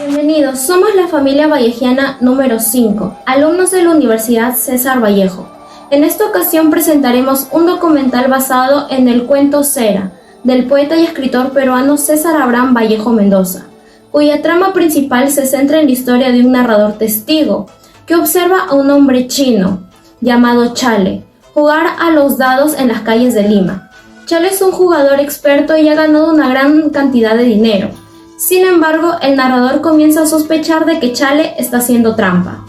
Bienvenidos, somos la familia vallejiana número 5, alumnos de la Universidad César Vallejo. En esta ocasión presentaremos un documental basado en el cuento Cera, del poeta y escritor peruano César Abraham Vallejo Mendoza, cuya trama principal se centra en la historia de un narrador testigo que observa a un hombre chino, llamado Chale, jugar a los dados en las calles de Lima. Chale es un jugador experto y ha ganado una gran cantidad de dinero. Sin embargo, el narrador comienza a sospechar de que Chale está haciendo trampa.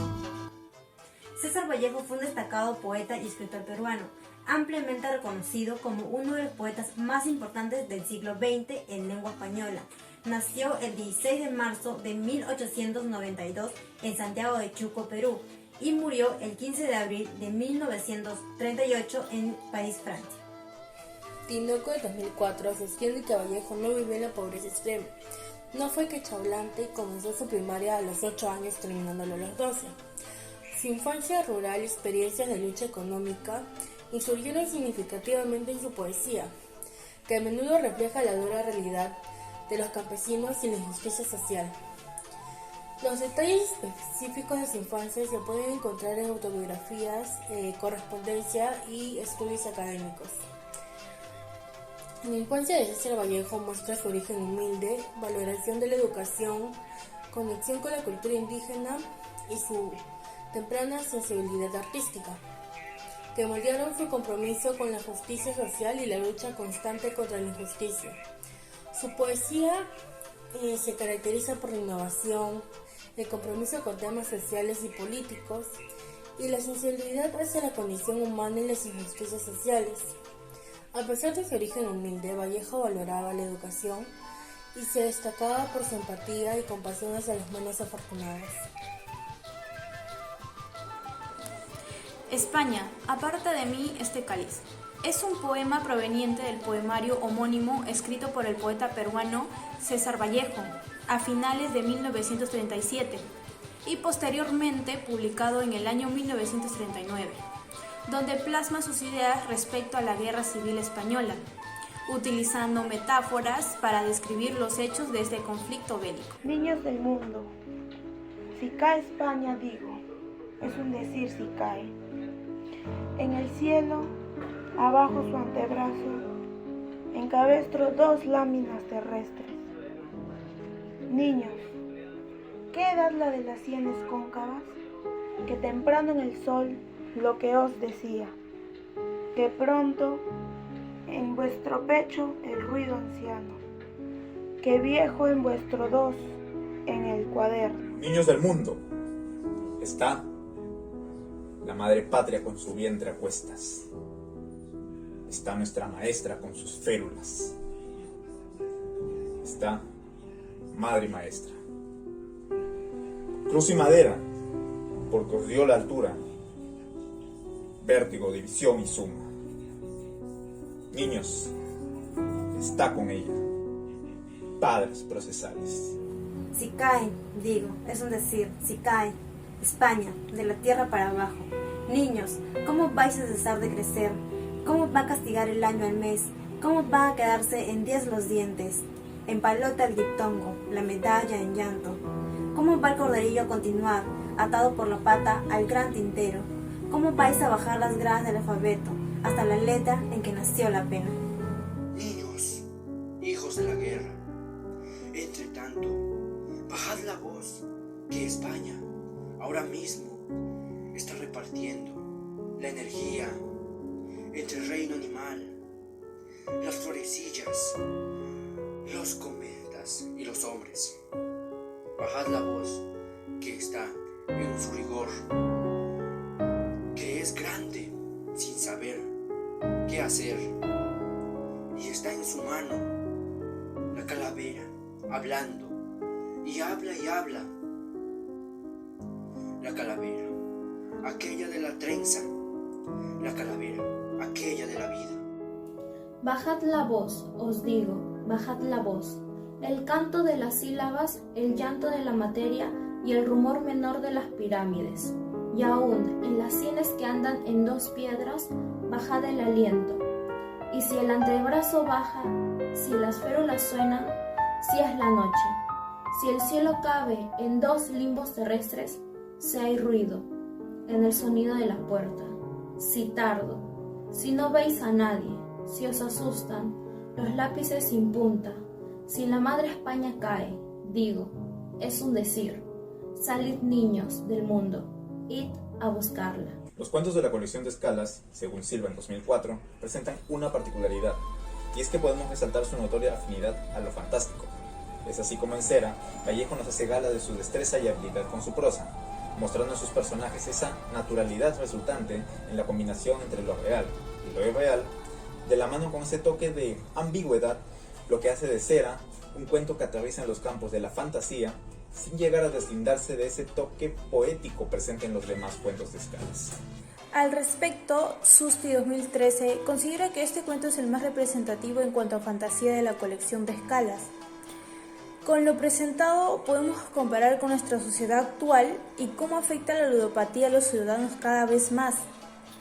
César Vallejo fue un destacado poeta y escritor peruano, ampliamente reconocido como uno de los poetas más importantes del siglo XX en lengua española. Nació el 16 de marzo de 1892 en Santiago de Chuco, Perú, y murió el 15 de abril de 1938 en París, Francia. Tinoco de 2004 sostiene que Vallejo no vivió en la pobreza extrema. No fue quechablante y comenzó su primaria a los 8 años, terminándolo a los 12. Su infancia rural y experiencias de lucha económica influyeron significativamente en su poesía, que a menudo refleja la dura realidad de los campesinos y la injusticia social. Los detalles específicos de su infancia se pueden encontrar en autobiografías, correspondencia y estudios académicos. La infancia de César Vallejo muestra su origen humilde, valoración de la educación, conexión con la cultura indígena y su temprana sensibilidad artística, que moldearon su compromiso con la justicia social y la lucha constante contra la injusticia. Su poesía se caracteriza por la innovación, el compromiso con temas sociales y políticos y la sensibilidad hacia la condición humana y las injusticias sociales. A pesar de su origen humilde, Vallejo valoraba la educación y se destacaba por su empatía y compasión hacia los menos afortunados. España, aparta de mí este cáliz. Es un poema proveniente del poemario homónimo escrito por el poeta peruano César Vallejo a finales de 1937 y posteriormente publicado en el año 1939. Donde plasma sus ideas respecto a la Guerra Civil Española, utilizando metáforas para describir los hechos de este conflicto bélico. Niños del mundo, si cae España, digo, es un decir si cae. En el cielo, abajo su antebrazo, encabestro 2 láminas terrestres. Niños, ¿qué edad la de las sienes cóncavas? Que temprano en el sol lo que os decía, que pronto en vuestro pecho el ruido anciano, que viejo en vuestro dos en el cuaderno. Niños del mundo, está la madre patria con su vientre a cuestas, está nuestra maestra con sus férulas, está madre y maestra. Cruz y madera, porque os dio la altura, vértigo, división y suma. Niños, está con ella, padres procesales. Si cae, digo, es un decir, si cae, España, de la tierra para abajo. Niños, ¿cómo vais a cesar de crecer? ¿Cómo va a castigar el año al mes? ¿Cómo va a quedarse en 10 los dientes? En palota el diptongo, la medalla en llanto. ¿Cómo va el corderillo a continuar, atado por la pata al gran tintero? ¿Cómo vais a bajar las gradas del alfabeto hasta la letra en que nació la pena? Niños, hijos de la guerra, entre tanto, bajad la voz, que España ahora mismo está repartiendo la energía entre el reino animal, las florecillas, los cometas y los hombres. Bajad la voz, que está en su rigor, que es grande sin saber qué hacer, y está en su mano la calavera hablando y habla y habla. La calavera, aquella de la trenza, la calavera, aquella de la vida. Bajad la voz, os digo, bajad la voz. El canto de las sílabas, el llanto de la materia y el rumor menor de las pirámides. Y aún en las sienes que andan en 2 piedras, bajad el aliento. Y si el antebrazo baja, si las férulas suenan, si es la noche, Si el cielo cabe en 2 limbos terrestres, si hay ruido, en el sonido de la puerta, si tardo, si no veis a nadie, si os asustan los lápices sin punta, si la madre España cae, digo, es un decir, salid niños del mundo, id a buscarla. Los cuentos de la colección de Escalas, según Silva en 2004, presentan una particularidad, y es que podemos resaltar su notoria afinidad a lo fantástico. Es así como en Cera, Vallejo nos hace gala de su destreza y habilidad con su prosa, mostrando en sus personajes esa naturalidad resultante en la combinación entre lo real y lo irreal, de la mano con ese toque de ambigüedad, lo que hace de Cera un cuento que atraviesa en los campos de la fantasía, sin llegar a deslindarse de ese toque poético presente en los demás cuentos de Escalas. Al respecto, Susti 2013 considera que este cuento es el más representativo en cuanto a fantasía de la colección de Escalas. Con lo presentado podemos comparar con nuestra sociedad actual y cómo afecta la ludopatía a los ciudadanos cada vez más,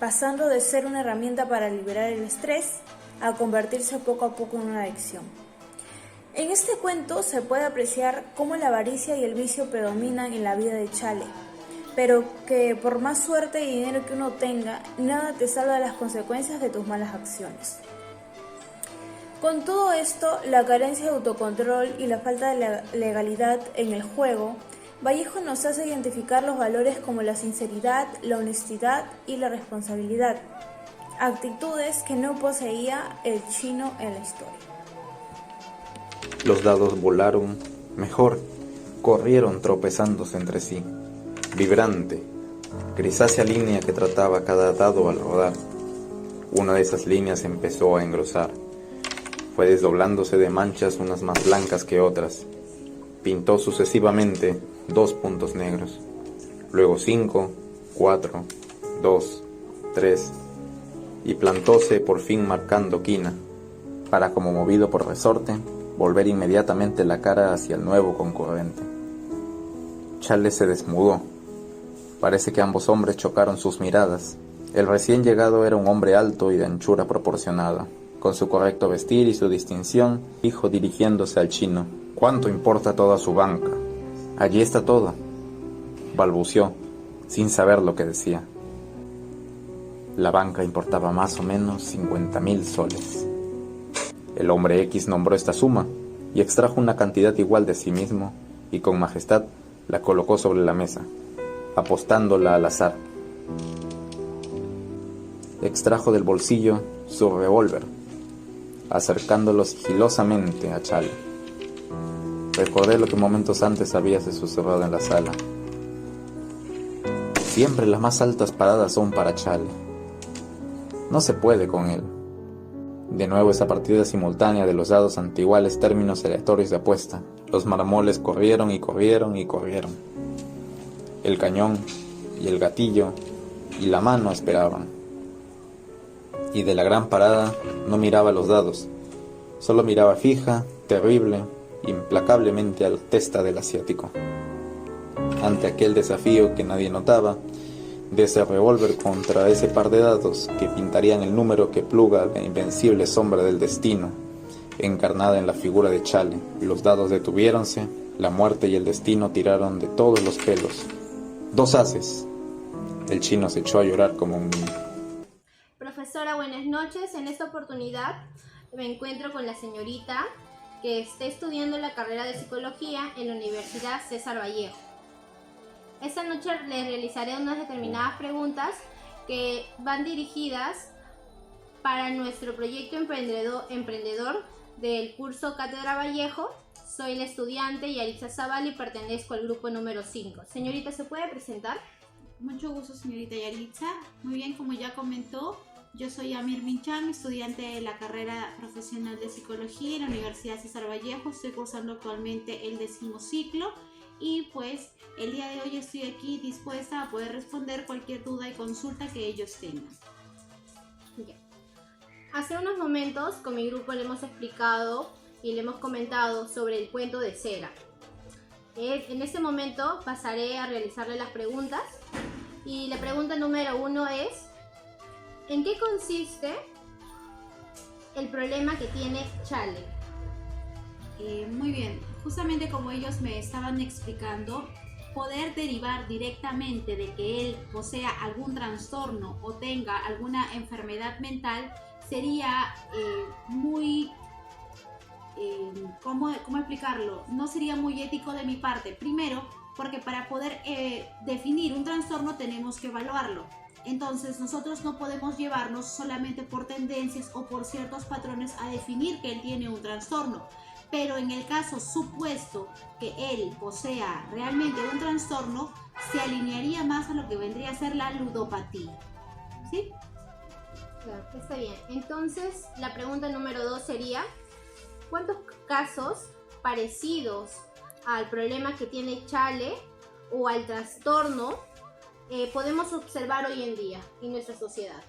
pasando de ser una herramienta para liberar el estrés a convertirse poco a poco en una adicción. En este cuento se puede apreciar cómo la avaricia y el vicio predominan en la vida de Chale, pero que por más suerte y dinero que uno tenga, nada te salva de las consecuencias de tus malas acciones. Con todo esto, la carencia de autocontrol y la falta de legalidad en el juego, Vallejo nos hace identificar los valores como la sinceridad, la honestidad y la responsabilidad, actitudes que no poseía el chino en la historia. Los dados volaron, mejor, corrieron tropezándose entre sí, vibrante, grisácea línea que trataba cada dado al rodar. Una de esas líneas empezó a engrosar. Fue desdoblándose de manchas unas más blancas que otras. Pintó sucesivamente 2 puntos negros, luego 5, 4, 2, 3, y plantóse por fin marcando quina, para, como movido por resorte, volver inmediatamente la cara hacia el nuevo concurrente. Chale se desmudó. Parece que ambos hombres chocaron sus miradas. El recién llegado era un hombre alto y de anchura proporcionada. Con su correcto vestir y su distinción, dijo dirigiéndose al chino: «¿Cuánto importa toda su banca? Allí está todo», balbuceó, sin saber lo que decía. La banca importaba más o menos 50,000 soles. El hombre X nombró esta suma y extrajo una cantidad igual de sí mismo y con majestad la colocó sobre la mesa, apostándola al azar. Extrajo del bolsillo su revólver, acercándolo sigilosamente a Chale. Recordé lo que momentos antes había susurrado en la sala. Siempre las más altas paradas son para Chale. No se puede con él. De nuevo esa partida simultánea de los dados ante iguales términos aleatorios de apuesta. Los maramoles corrieron y corrieron y corrieron. El cañón y el gatillo y la mano esperaban. Y de la gran parada no miraba los dados, solo miraba fija, terrible, implacablemente a la testa del asiático. Ante aquel desafío que nadie notaba, de ese revólver contra ese par de dados que pintarían el número que pluga la invencible sombra del destino, encarnada en la figura de Chale, los dados detuviéronse, la muerte y el destino tiraron de todos los pelos. 2 ases. El chino se echó a llorar como un niño. Profesora, buenas noches. En esta oportunidad me encuentro con la señorita que está estudiando la carrera de Psicología en la Universidad César Vallejo. Esta noche les realizaré unas determinadas preguntas que van dirigidas para nuestro proyecto emprendedor del curso Cátedra Vallejo. Soy la estudiante Yaritza Zaval y pertenezco al grupo número 5. Señorita, ¿se puede presentar? Mucho gusto, señorita Yaritza. Muy bien, como ya comentó, yo soy Amir Mincham, estudiante de la carrera profesional de Psicología en la Universidad César Vallejo. Estoy cursando actualmente el 10º ciclo y pues el día de hoy estoy aquí dispuesta a poder responder cualquier duda y consulta que ellos tengan. Ya. Hace unos momentos con mi grupo le hemos explicado y le hemos comentado sobre el cuento de Cera. En este momento pasaré a realizarle las preguntas y la pregunta número 1 es: ¿en qué consiste el problema que tiene Chale? Muy bien, justamente como ellos me estaban explicando, poder derivar directamente de que él posea algún trastorno o tenga alguna enfermedad mental sería muy, ¿cómo explicarlo? No sería muy ético de mi parte. Primero, porque para poder definir un trastorno tenemos que evaluarlo. Entonces nosotros no podemos llevarnos solamente por tendencias o por ciertos patrones a definir que él tiene un trastorno. Pero en el caso supuesto que él posea realmente un trastorno, se alinearía más a lo que vendría a ser la ludopatía. ¿Sí? Claro, está bien. Entonces, la pregunta número 2 sería, ¿cuántos casos parecidos al problema que tiene Chale o al trastorno podemos observar hoy en día en nuestra sociedad?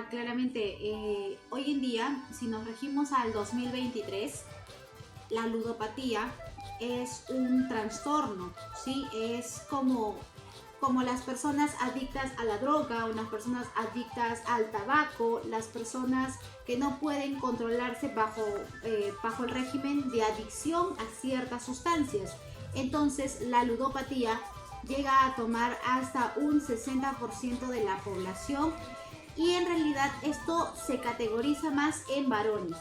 Claramente, hoy en día, si nos regimos al 2023, la ludopatía es un trastorno, ¿sí? Es como las personas adictas a la droga, o las personas adictas al tabaco, las personas que no pueden controlarse bajo el régimen de adicción a ciertas sustancias. Entonces, la ludopatía llega a tomar hasta un 60% de la población, y en realidad esto se categoriza más en varones.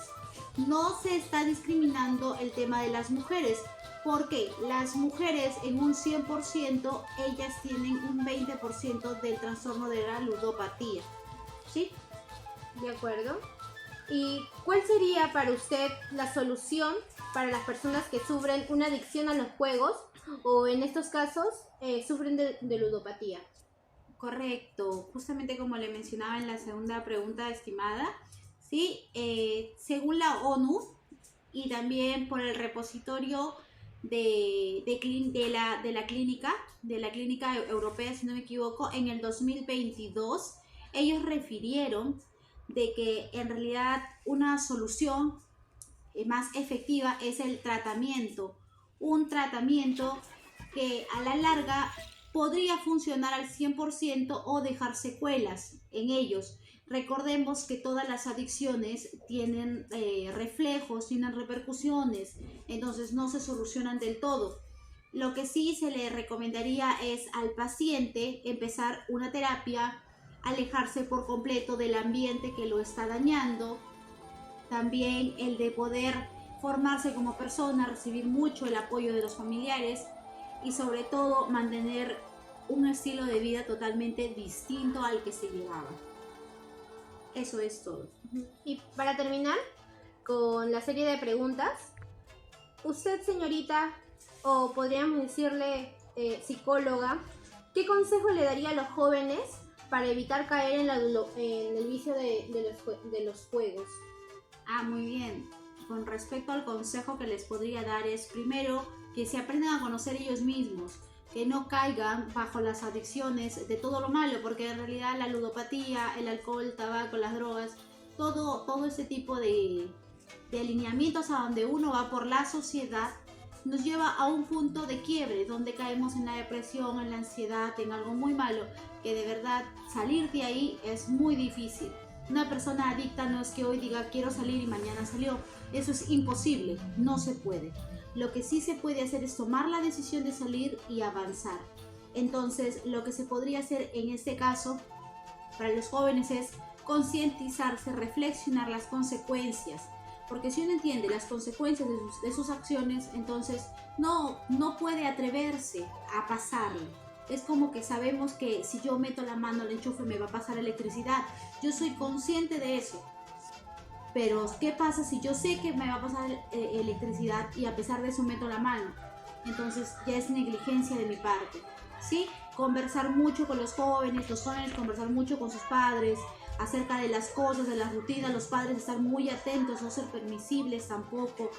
No se está discriminando el tema de las mujeres, porque las mujeres en un 100%, ellas tienen un 20% del trastorno de la ludopatía. ¿Sí? De acuerdo. ¿Y cuál sería para usted la solución para las personas que sufren una adicción a los juegos o en estos casos sufren de ludopatía? Correcto, justamente como le mencionaba en la segunda pregunta, estimada, ¿sí? Según la ONU y también por el repositorio de la clínica europea, si no me equivoco, en el 2022, ellos refirieron de que en realidad una solución más efectiva es el tratamiento, un tratamiento que a la larga podría funcionar al 100% o dejar secuelas en ellos. Recordemos que todas las adicciones tienen reflejos, tienen repercusiones, entonces no se solucionan del todo. Lo que sí se le recomendaría es al paciente empezar una terapia, alejarse por completo del ambiente que lo está dañando, también el de poder formarse como persona, recibir mucho el apoyo de los familiares y sobre todo mantener un estilo de vida totalmente distinto al que se llevaba. Eso es todo. Y para terminar con la serie de preguntas, usted, señorita, o podríamos decirle psicóloga, ¿qué consejo le daría a los jóvenes para evitar caer en el vicio de los juegos? Muy bien. Con respecto al consejo que les podría dar es, primero, que se aprendan a conocer ellos mismos, que no caigan bajo las adicciones de todo lo malo, porque en realidad la ludopatía, el alcohol, el tabaco, las drogas, todo ese tipo de alineamientos a donde uno va por la sociedad, nos lleva a un punto de quiebre, donde caemos en la depresión, en la ansiedad, en algo muy malo, que de verdad salir de ahí es muy difícil. Una persona adicta no es que hoy diga quiero salir y mañana salió. Eso es imposible, no se puede. Lo que sí se puede hacer es tomar la decisión de salir y avanzar. Entonces, lo que se podría hacer en este caso para los jóvenes es concientizarse, reflexionar las consecuencias. Porque si uno entiende las consecuencias de sus acciones, entonces no puede atreverse a pasarlo. Es como que sabemos que si yo meto la mano al enchufe me va a pasar electricidad. Yo soy consciente de eso. Pero ¿qué pasa si yo sé que me va a pasar electricidad y a pesar de eso meto la mano? Entonces ya es negligencia de mi parte. ¿Sí? Conversar mucho con los jóvenes conversar mucho con sus padres acerca de las cosas, de las rutinas. Los padres estar muy atentos, no ser permisibles tampoco.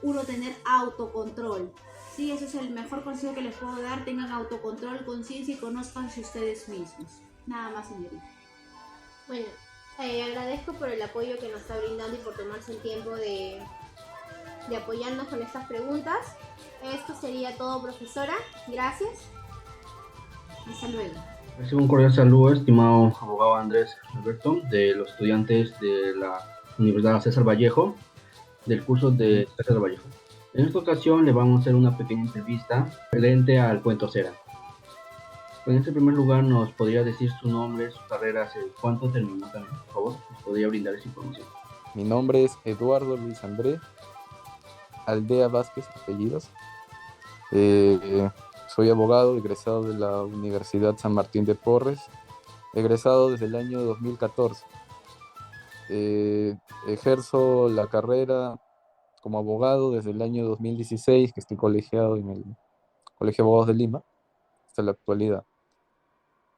Uno tener autocontrol. Sí, eso es el mejor consejo que les puedo dar. Tengan autocontrol, conciencia y conózcanse ustedes mismos. Nada más, señorita. Bueno, agradezco por el apoyo que nos está brindando y por tomarse el tiempo de apoyarnos con estas preguntas. Esto sería todo, profesora. Gracias. Hasta luego. Recibo un cordial saludo, estimado abogado Andrés Alberto, de los estudiantes de la Universidad César Vallejo, del curso de César Vallejo. En esta ocasión le vamos a hacer una pequeña entrevista referente al cuento Cera. En este primer lugar, ¿nos podría decir su nombre, su carrera, hace cuánto terminó también, por favor? ¿Nos podría brindar esa información? Mi nombre es Eduardo Luis André Aldea Vázquez, apellidos. Soy abogado, egresado de la Universidad San Martín de Porres, egresado desde el año 2014. Ejerzo la carrera como abogado desde el año 2016, que estoy colegiado en el Colegio de Abogados de Lima, hasta la actualidad.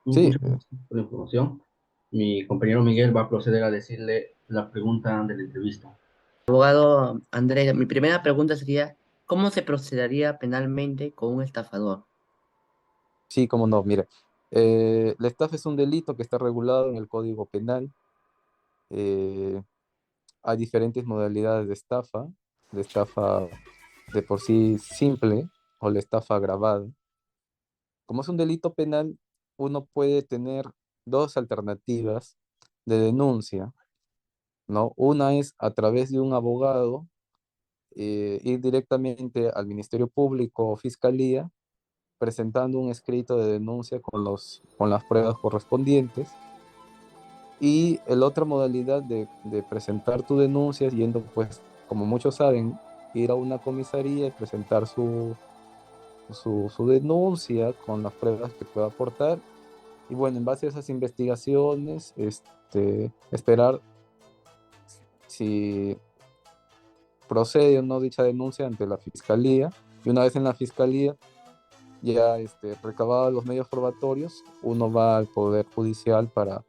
Sí, Muchas gracias por la información. Mi compañero Miguel va a proceder a decirle la pregunta de la entrevista. Abogado Andrés, mi primera pregunta sería, ¿cómo se procedería penalmente con un estafador? sí, cómo no, mira. La estafa es un delito que está regulado en el Código Penal. Eh, Hay diferentes modalidades de estafa de por sí simple o la estafa agravada. Como es un delito penal, uno puede tener dos alternativas de denuncia, ¿no? Una es a través de un abogado, ir directamente al Ministerio Público o Fiscalía, presentando un escrito de denuncia con las pruebas correspondientes. Y la otra modalidad de presentar tu denuncia, yendo, pues, como muchos saben, ir a una comisaría y presentar su denuncia con las pruebas que pueda aportar. Y bueno, en base a esas investigaciones, esperar si procede o no dicha denuncia ante la fiscalía. Y una vez en la fiscalía, ya recabados los medios probatorios, uno va al Poder Judicial para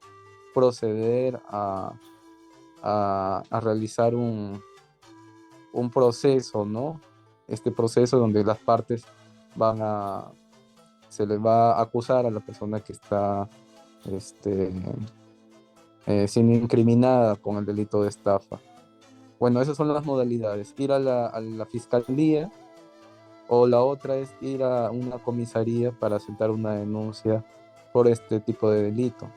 proceder a realizar un proceso, ¿no? Este proceso donde las partes se le va a acusar a la persona que está este, siendo incriminada con el delito de estafa. Bueno, esas son las modalidades: ir a la fiscalía, o la otra es ir a una comisaría para asentar una denuncia por este tipo de delito.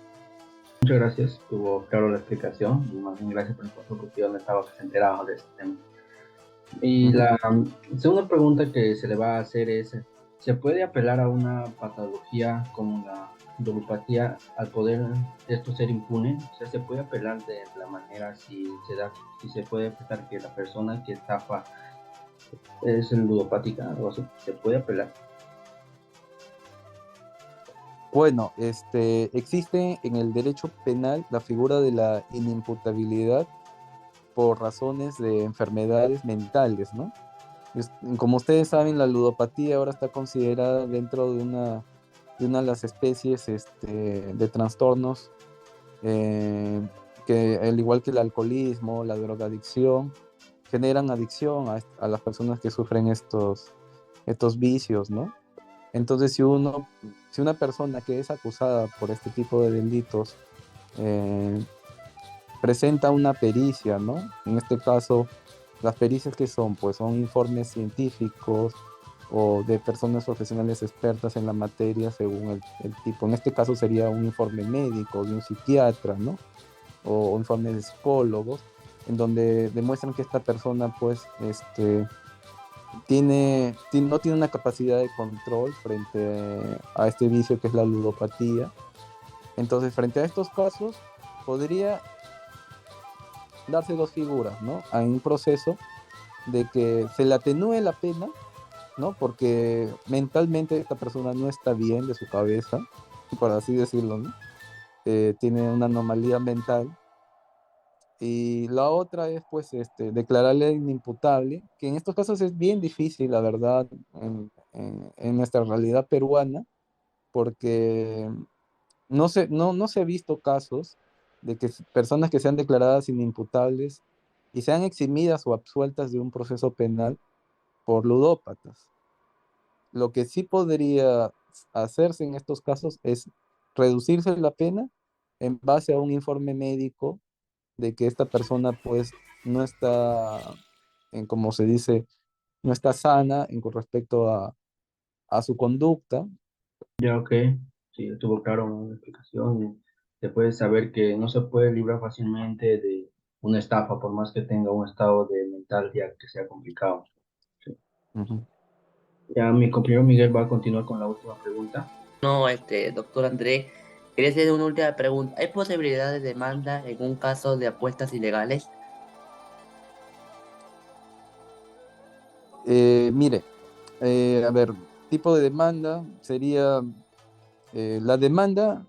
Muchas gracias, tuvo claro la explicación y más bien gracias por el consejo porque yo no estaba enterado de este tema. Y la segunda pregunta que se le va a hacer es, ¿se puede apelar a una patología como la ludopatía al poder esto ser impune? O sea, ¿se puede apelar de la manera si se puede aceptar que la persona que estafa es ludopática o así? ¿Se puede apelar? Bueno, existe en el derecho penal la figura de la inimputabilidad por razones de enfermedades mentales, ¿no? Como ustedes saben, la ludopatía ahora está considerada dentro de una de las especies de trastornos que, al igual que el alcoholismo, la drogadicción, generan adicción a las personas que sufren estos vicios, ¿no? Entonces, si una persona que es acusada por este tipo de delitos presenta una pericia, ¿no? En este caso, las pericias que son, pues son informes científicos o de personas profesionales expertas en la materia según el tipo. En este caso sería un informe médico de un psiquiatra, ¿no? O informes de psicólogos, en donde demuestran que esta persona, pues, no tiene una capacidad de control frente a este vicio que es la ludopatía. Entonces, frente a estos casos, podría darse dos figuras, ¿no? Hay un proceso de que se le atenúe la pena, ¿no? Porque mentalmente esta persona no está bien de su cabeza, por así decirlo, ¿no? Tiene una anomalía mental. Y la otra es, pues, declararle inimputable, que en estos casos es bien difícil, la verdad, en nuestra realidad peruana, porque no se ha visto casos de que personas que sean declaradas inimputables y sean eximidas o absueltas de un proceso penal por ludópatas. Lo que sí podría hacerse en estos casos es reducirse la pena en base a un informe médico de que esta persona, pues, no está, como se dice, no está sana con respecto a su conducta. Ya, ok. Sí, estuvo claro una explicación. Se puede saber que no se puede librar fácilmente de una estafa, por más que tenga un estado de mental ya que sea complicado. Sí. Ujú. Ya mi compañero Miguel va a continuar con la última pregunta. No, doctor Andrés, quería hacer una última pregunta. ¿Hay posibilidad de demanda en un caso de apuestas ilegales? Mire, a ver, tipo de demanda sería, la demanda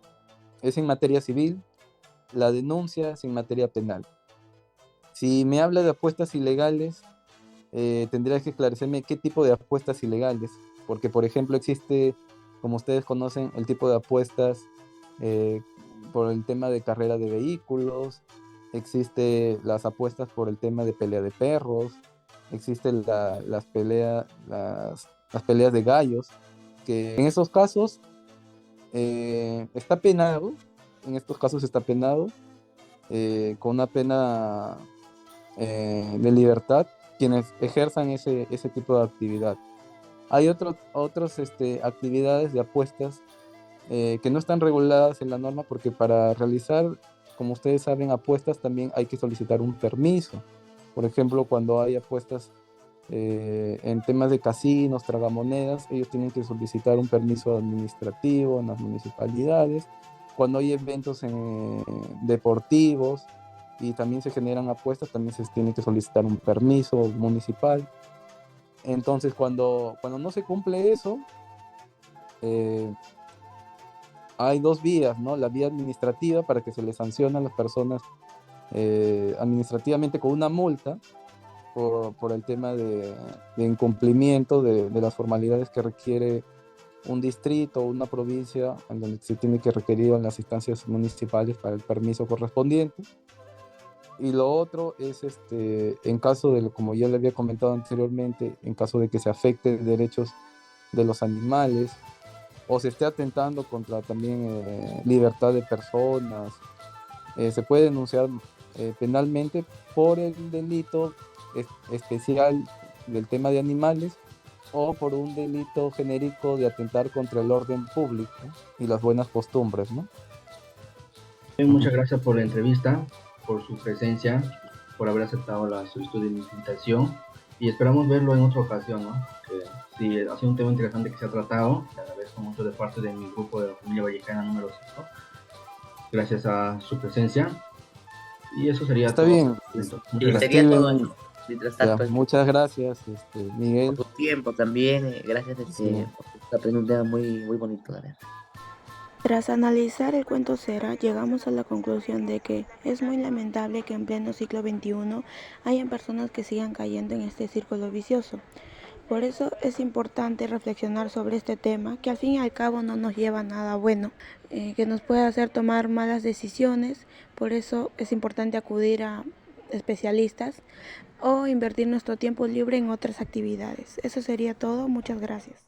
es en materia civil, la denuncia es en materia penal. Si me habla de apuestas ilegales, tendrías que esclarecerme qué tipo de apuestas ilegales, porque por ejemplo existe, como ustedes conocen, el tipo de apuestas eh, por el tema de carrera de vehículos, existe las apuestas por el tema de pelea de perros, existen las peleas de gallos, que en esos casos está penado, en estos casos está penado con una pena de libertad quienes ejerzan ese tipo de actividad. Hay otras actividades de apuestas que no están reguladas en la norma porque para realizar, como ustedes saben, apuestas también hay que solicitar un permiso. Por ejemplo, cuando hay apuestas en temas de casinos, tragamonedas, ellos tienen que solicitar un permiso administrativo en las municipalidades. Cuando hay eventos deportivos y también se generan apuestas, también se tiene que solicitar un permiso municipal. Entonces, cuando no se cumple eso, hay dos vías, ¿no? La vía administrativa para que se les sancione a las personas administrativamente con una multa por el tema de incumplimiento de las formalidades que requiere un distrito o una provincia en donde se tiene que requerir en las instancias municipales para el permiso correspondiente. Y lo otro es, en caso de, como ya le había comentado anteriormente, en caso de que se afecten derechos de los animales o se esté atentando contra también libertad de personas, se puede denunciar penalmente por el delito especial del tema de animales o por un delito genérico de atentar contra el orden público y las buenas costumbres, ¿no? Muchas gracias por la entrevista, por su presencia, por haber aceptado la solicitud de mi invitación y esperamos verlo en otra ocasión, ¿no? Que sí, ha sido un tema interesante que se ha tratado, le agradezco mucho de parte de mi grupo de la familia vallejana número 5, gracias a su presencia y eso sería Está todo. bien. Sería todo. Mientras tanto, muchas gracias, Miguel. por tu tiempo también, gracias Sí. por aprender un tema muy, muy bonito, la verdad. Tras analizar el cuento Cera, llegamos a la conclusión de que es muy lamentable que en pleno siglo XXI hayan personas que sigan cayendo en este círculo vicioso. Por eso es importante reflexionar sobre este tema, que al fin y al cabo no nos lleva a nada bueno, que nos puede hacer tomar malas decisiones. Por eso es importante acudir a especialistas o invertir nuestro tiempo libre en otras actividades. Eso sería todo. Muchas gracias.